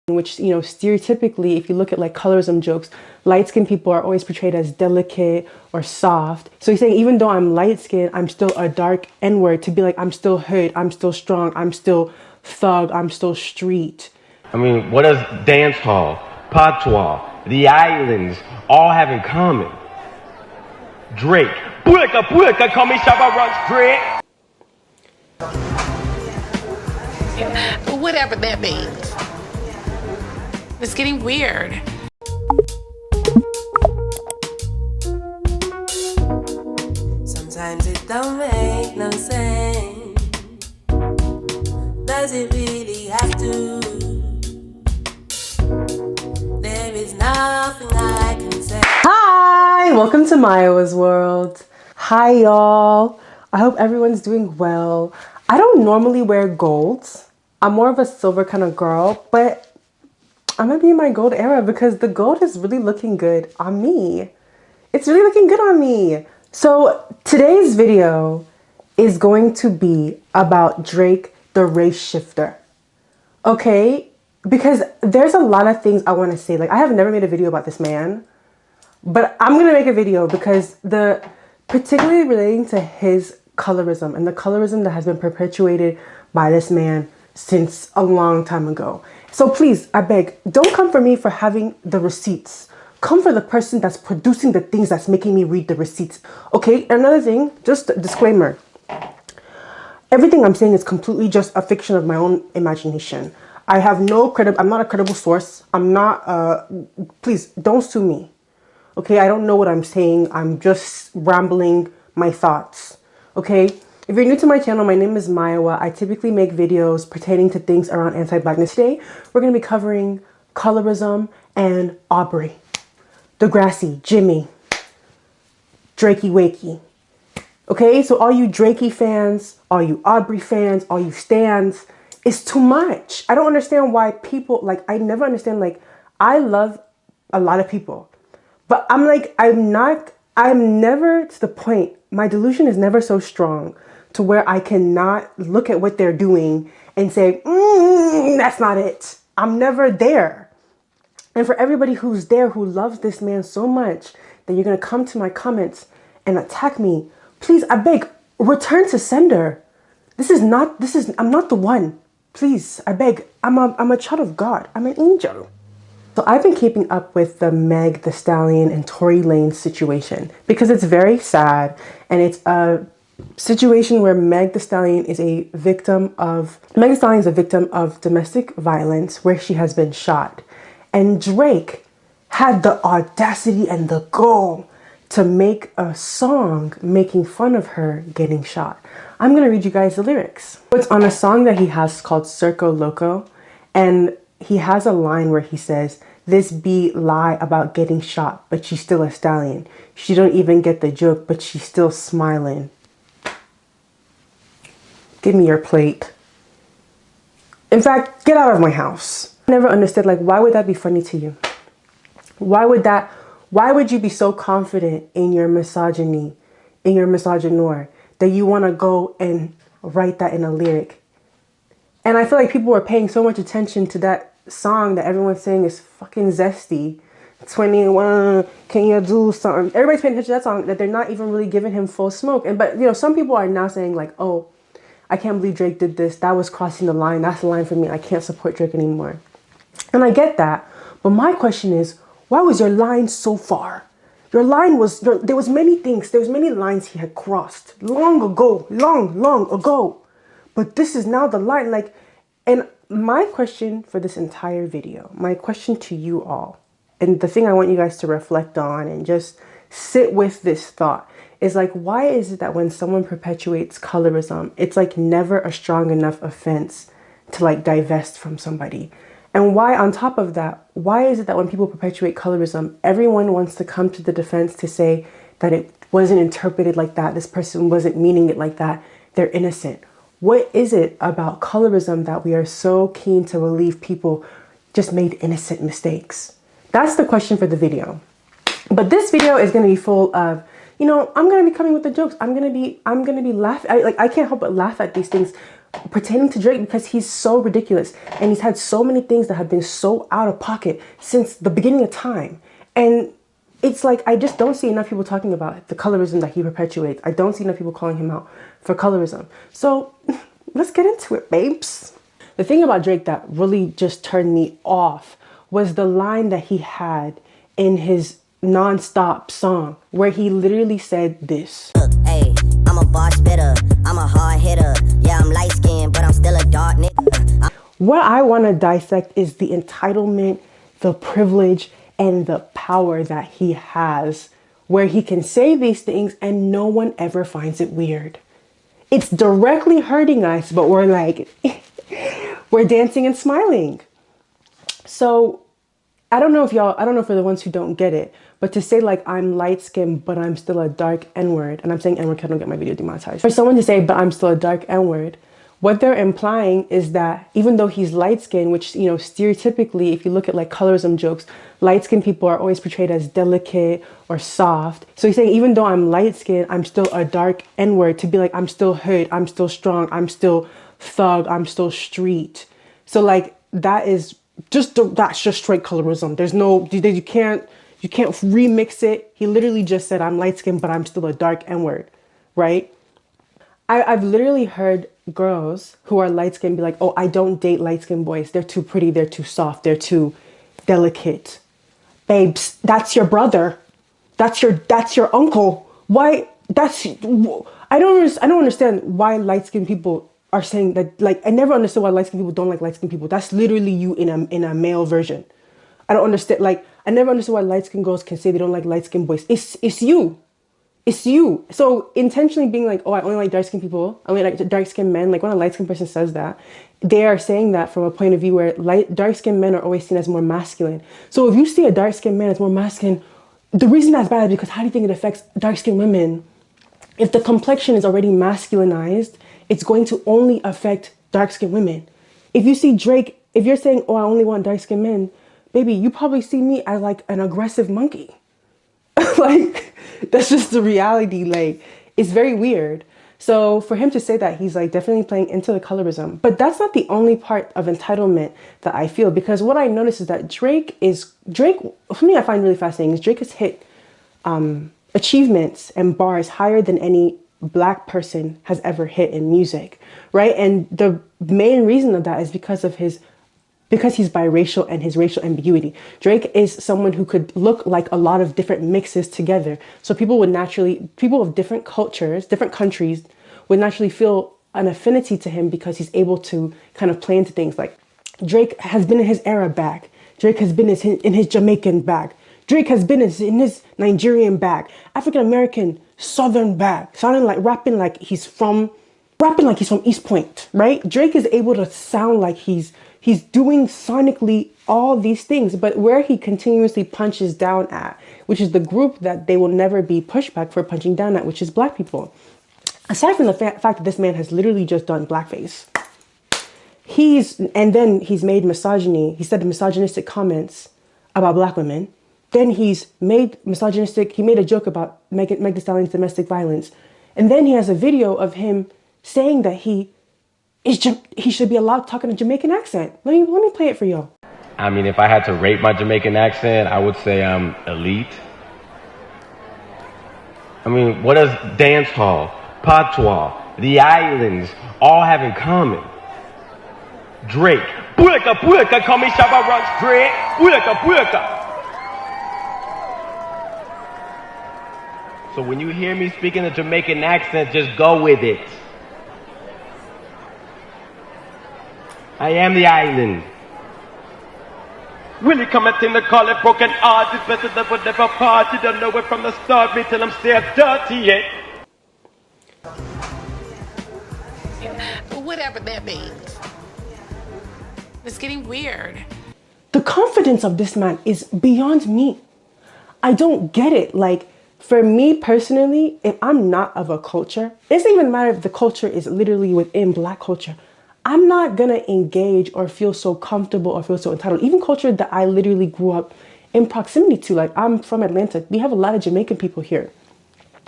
which, you know, stereotypically, if you look at like colorism jokes, light-skinned people are always portrayed as delicate or soft. So he's saying, even though I'm light-skinned, I'm still a dark N-word, to be like, I'm still hood, I'm still strong, I'm still thug, I'm still street. I mean, what does dance hall, patois, the islands all have in common? Drake. Puerca, puerca, call me Shabba Ranks Drake. Whatever that means. It's getting weird. Sometimes it don't make no sense. Does it really have to? There is nothing I can say. Hi, welcome to Maya's World. Hi, y'all. I hope everyone's doing well. I don't normally wear gold. I'm more of a silver kind of girl, but I'm gonna be in my gold era because the gold is really looking good on me. It's really looking good on me. So today's video is going to be about Drake, the race shifter. Okay? Because there's a lot of things I want to say. Like, I have never made a video about this man, but I'm gonna make a video because particularly relating to his colorism and the colorism that has been perpetuated by this man since a long time ago. So please, I beg, don't come for me for having the receipts. Come for the person that's producing the things that's making me read the receipts. Okay, another thing, just a disclaimer. Everything I'm saying is completely just a fiction of my own imagination. I have no I'm not a credible source. I'm not, please don't sue me. Okay, I don't know what I'm saying. I'm just rambling my thoughts. Okay, if you're new to my channel, my name is Maiwa. I typically make videos pertaining to things around anti-blackness. Today, we're going to be covering colorism and Aubrey, Degrassi, Jimmy, Drakey Wakey. Okay, so all you Drakey fans, all you Aubrey fans, all you stans, it's too much. I don't understand why people, like, I never understand, like, I love a lot of people, but I'm like, I'm never to the point, my delusion is never so strong to where I cannot look at what they're doing and say, that's not it. I'm never there. And for everybody who's there, who loves this man so much that you're going to come to my comments and attack me, please, I beg, return to sender. I'm not the one. Please, I beg, I'm a child of God. I'm an angel. So I've been keeping up with the Meg Thee Stallion and Tory Lanez situation because it's very sad, and it's a situation where Meg Thee Stallion is a victim of domestic violence where she has been shot. And Drake had the audacity and the gall to make a song making fun of her getting shot. I'm gonna read you guys the lyrics. It's on a song that he has called Circo Loco, and he has a line where he says, "This beat lie about getting shot, but she's still a stallion. She don't even get the joke, but she's still smiling. Give me your plate. In fact, get out of my house." I never understood, like, why would that be funny to you? Why would you be so confident in your misogyny, in your misogynoir, that you want to go and write that in a lyric? And I feel like people were paying so much attention to that song that everyone's saying is fucking zesty. 21, can you do something? Everybody's paying attention to that song that they're not even really giving him full smoke. But you know, some people are now saying like, oh, I can't believe Drake did this. That was crossing the line. That's the line for me. I can't support Drake anymore. And I get that. But my question is, why was your line so far? Your line was, there was many things. There was many lines he had crossed long ago. But this is now the line. Like, and my question for this entire video, my question to you all, and the thing I want you guys to reflect on and just sit with this thought is like, why is it that when someone perpetuates colorism, it's like never a strong enough offense to like divest from somebody? And why, on top of that, why is it that when people perpetuate colorism, everyone wants to come to the defense to say that it wasn't interpreted like that, this person wasn't meaning it like that, they're innocent? What is it about colorism that we are so keen to believe people just made innocent mistakes? That's the question for the video. But this video is going to be full of, you know, I'm going to be coming with the jokes. I'm going to be laughing. I can't help but laugh at these things. pertaining to Drake because he's so ridiculous and he's had so many things that have been so out of pocket since the beginning of time. And it's like, I just don't see enough people talking about the colorism that he perpetuates. I don't see enough people calling him out for colorism. So let's get into it, babes. The thing about Drake that really just turned me off was the line that he had in his Non-Stop song where he literally said this. Look, hey, I'm a boss spitter, I'm a hard hitter. Yeah, I'm light skinned, but I'm still a dark nigga. What I want to dissect is the entitlement, the privilege, and the power that he has, where he can say these things and no one ever finds it weird. It's directly hurting us, but we're like, we're dancing and smiling. So I don't know for the ones who don't get it, but to say like I'm light skinned, but I'm still a dark N-word, and I'm saying N-word because I don't get my video demonetized. For someone to say, but I'm still a dark N-word, what they're implying is that even though he's light skinned, which, you know, stereotypically, if you look at like colorism jokes, light skinned people are always portrayed as delicate or soft. So he's saying, even though I'm light skinned, I'm still a dark N-word, to be like, I'm still hood, I'm still strong, I'm still thug, I'm still street. So like, that's just straight colorism. There's no, you can't remix it. He literally just said, I'm light skinned, but I'm still a dark N-word, right? I've literally heard girls who are light skinned be like, oh, I don't date light skinned boys. They're too pretty. They're too soft. They're too delicate. Babes, that's your brother. That's your uncle. Why? I don't understand why light skinned people are saying that. Like, I never understood why light skinned people don't like light skinned people. That's literally you in a male version. I don't understand. Like, I never understood why light skinned girls can say they don't like light skinned boys. It's you. It's you. So intentionally being like, oh, I only like dark skinned people. I only like dark skinned men. Like when a light skinned person says that, they are saying that from a point of view where dark skinned men are always seen as more masculine. So if you see a dark skinned man as more masculine, the reason that's bad is because how do you think it affects dark skinned women? If the complexion is already masculinized, it's going to only affect dark skinned women. If you see Drake, if you're saying, oh, I only want dark skinned men, baby, you probably see me as like an aggressive monkey. Like, that's just the reality. Like, it's very weird. So for him to say that, he's like definitely playing into the colorism. But that's not the only part of entitlement that I feel, because what I notice is that Drake, something I find really fascinating is Drake has hit achievements and bars higher than any Black person has ever hit in music, right? And the main reason of that is because he's biracial and his racial ambiguity. Drake is someone who could look like a lot of different mixes together. So people of different cultures, different countries would naturally feel an affinity to him because he's able to kind of play into things. Like Drake has been in his Arab bag. Drake has been in his Jamaican bag. Drake has been in his Nigerian bag, African-American, Southern bag, rapping like he's from East Point, right? Drake is able to sound like he's doing sonically all these things, but where he continuously punches down at, which is the group that they will never be pushed back for punching down at, which is Black people. Aside from the fact that this man has literally just done blackface, and then he's made he said misogynistic comments about Black women. Then he made a joke about Meg Thee Stallion's domestic violence. And then he has a video of him saying that he should be allowed to talk in a Jamaican accent. Let me play it for y'all. I mean, if I had to rate my Jamaican accent, I would say I'm elite. I mean, what does dance hall, patois, the islands all have in common? Drake. Bueka, bueka, call me Shabba Runs Drake. Bueka, bueka. So when you hear me speaking a Jamaican accent, just go with it. I am the island. Willie come at in the call it broken heart. It's better than whatever part. You don't know it from the start. Me till I'm still dirty yet. Whatever that means. It's getting weird. The confidence of this man is beyond me. I don't get it. Like, for me personally, if I'm not of a culture, it doesn't even matter if the culture is literally within Black culture. I'm not going to engage or feel so comfortable or feel so entitled. Even culture that I literally grew up in proximity to. Like, I'm from Atlanta. We have a lot of Jamaican people here.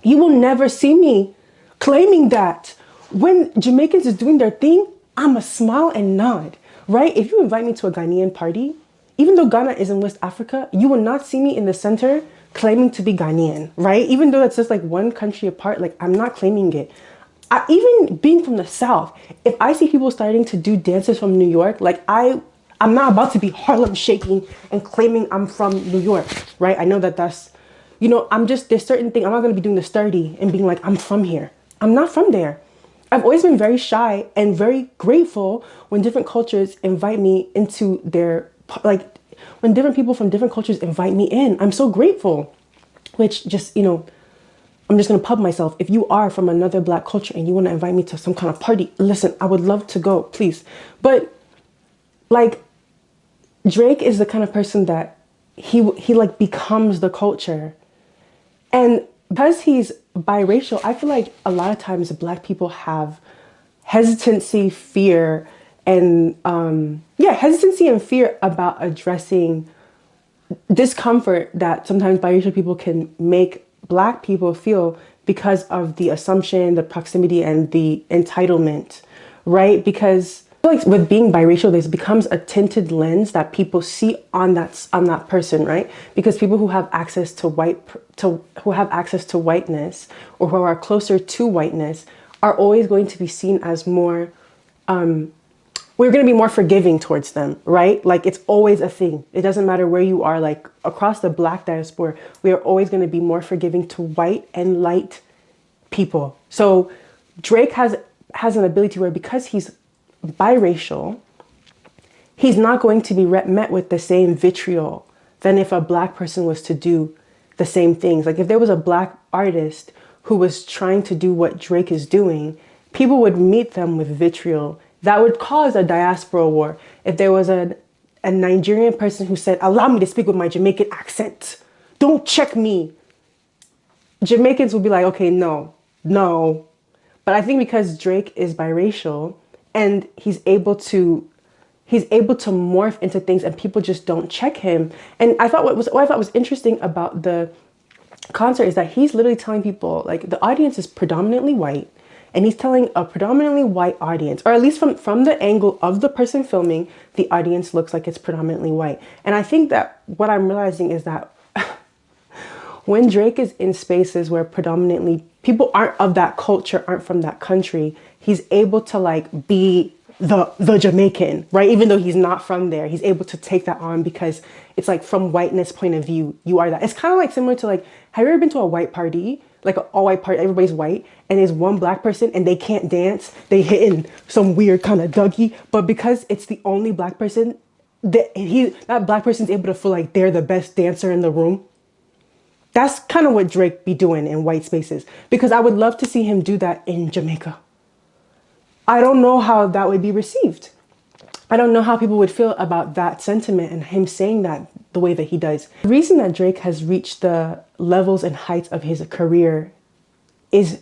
You will never see me claiming that, when Jamaicans is doing their thing, I'ma smile and nod, right? If you invite me to a Ghanaian party, even though Ghana is in West Africa, you will not see me in the center claiming to be Ghanaian, right? Even though it's just like one country apart, like I'm not claiming it. Even being from the South, if I see people starting to do dances from New York, like I'm not about to be Harlem shaking and claiming I'm from New York, right? I know that that's, there's certain things, I'm not gonna be doing the sturdy and being like, I'm from here. I'm not from there. I've always been very shy and very grateful when different cultures invite me into their, like, when different people from different cultures invite me in. I'm so grateful, which just, I'm just gonna pub myself. If you are from another Black culture and you wanna invite me to some kind of party, listen, I would love to go, please. But like, Drake is the kind of person that he like becomes the culture. And because he's biracial, I feel like a lot of times Black people have hesitancy, fear, and hesitancy and fear about addressing discomfort that sometimes biracial people can make Black people feel because of the assumption, the proximity, and the entitlement, right? Because I feel like with being biracial, this becomes a tinted lens that people see on that person, right? Because people who have access to whiteness, or who are closer to whiteness, are always going to be seen as more. We're going to be more forgiving towards them, right? Like, it's always a thing. It doesn't matter where you are. Like, across the Black diaspora, we are always going to be more forgiving to white and light people. So Drake has an ability where, because he's biracial, he's not going to be met with the same vitriol than if a Black person was to do the same things. Like, if there was a Black artist who was trying to do what Drake is doing, people would meet them with vitriol. That would cause a diaspora war. If there was a Nigerian person who said, allow me to speak with my Jamaican accent, don't check me, Jamaicans will be like, okay, no. But I think because Drake is biracial and he's able to morph into things, and people just don't check him. And I thought what I thought was interesting about the concert is that he's literally telling people, like, the audience is predominantly white. And he's telling a predominantly white audience, or at least from the angle of the person filming, the audience looks like it's predominantly white. And I think that what I'm realizing is that when Drake is in spaces where predominantly people aren't of that culture, aren't from that country, he's able to like be the Jamaican, right? Even though he's not from there, he's able to take that on because it's like, from whiteness point of view, you are that. It's kind of like similar to, like, have you ever been to a white party? Like an all white party, everybody's white, and there's one Black person and they can't dance. They hitting some weird kind of Dougie, but because it's the only Black person, that Black person's able to feel like they're the best dancer in the room. That's kind of what Drake be doing in white spaces, because I would love to see him do that in Jamaica. I don't know how that would be received. I don't know how people would feel about that sentiment and him saying that the way that he does. The reason that Drake has reached the levels and heights of his career is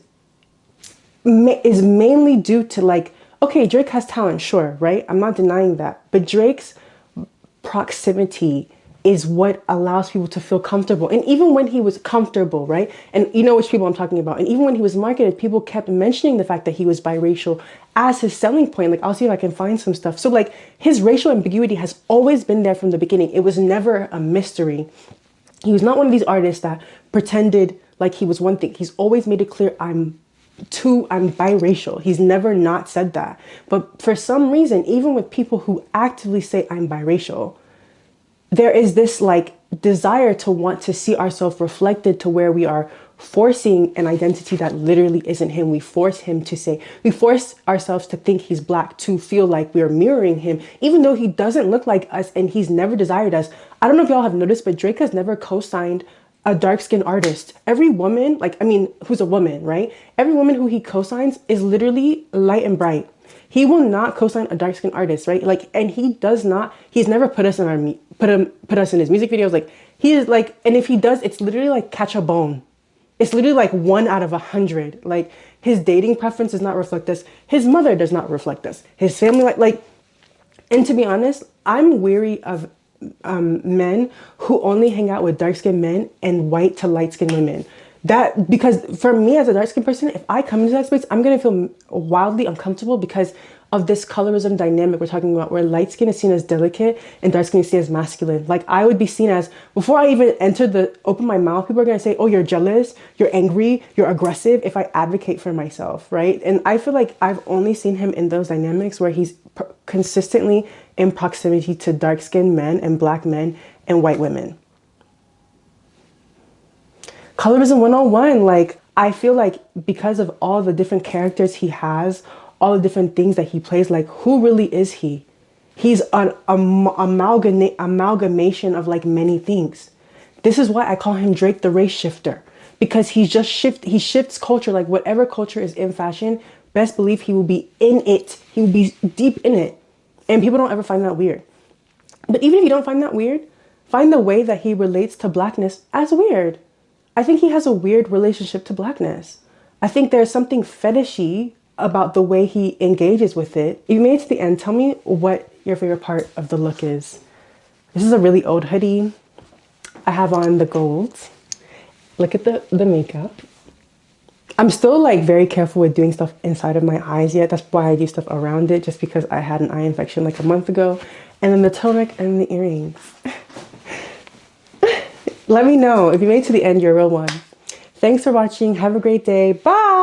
mainly due to, like, okay, Drake has talent, sure, right? I'm not denying that. But Drake's proximity is what allows people to feel comfortable. And even when he was comfortable, right? And you know which people I'm talking about. And even when he was marketed, people kept mentioning the fact that he was biracial as his selling point. Like, I'll see if I can find some stuff. So, like, his racial ambiguity has always been there from the beginning. It was never a mystery. He was not one of these artists that pretended like he was one thing. He's always made it clear, I'm biracial. He's never not said that. But for some reason, even with people who actively say I'm biracial, there is this like desire to want to see ourselves reflected to where we are forcing an identity that literally isn't him. We force ourselves to think he's Black to feel like we're mirroring him, even though he doesn't look like us and he's never desired us. I don't know if y'all have noticed, but Drake has never co-signed a dark-skinned artist. Every woman, who's a woman, right? Every woman who he co-signs is literally light and bright. He will not co-sign a dark-skinned artist, right? Like, and he's never put us in put us in his music videos. Like, he is like, and if he does, it's literally like catch a bone. It's literally like 1 out of 100. Like, his dating preference does not reflect this. His mother does not reflect this. His family, and to be honest, I'm weary of men who only hang out with dark-skinned men and white to light-skinned women. That, because for me as a dark skinned person, if I come into that space, I'm gonna feel wildly uncomfortable because of this colorism dynamic we're talking about, where light skin is seen as delicate and dark skin is seen as masculine. Like, I would be seen as, before I even open my mouth, people are gonna say, oh, you're jealous, you're angry, you're aggressive, if I advocate for myself, right? And I feel like I've only seen him in those dynamics where he's consistently in proximity to dark skinned men and black men and white women. Colorism 101, like, I feel like because of all the different characters he has, all the different things that he plays, like, who really is he? He's an amalgamation of like many things. This is why I call him Drake the race shifter, because he shifts culture. Like, whatever culture is in fashion, best believe he will be in it. He will be deep in it. And people don't ever find that weird. But even if you don't find that weird, find the way that he relates to blackness as weird. I think he has a weird relationship to blackness. I think there's something fetishy about the way he engages with it. If you made it to the end, tell me what your favorite part of the look is. This is a really old hoodie. I have on the golds. Look at the makeup. I'm still like very careful with doing stuff inside of my eyes yet. That's why I do stuff around it, just because I had an eye infection like a month ago. And then the tunic and the earrings. Let me know if you made it to the end, you're a real one. Thanks for watching. Have a great day. Bye.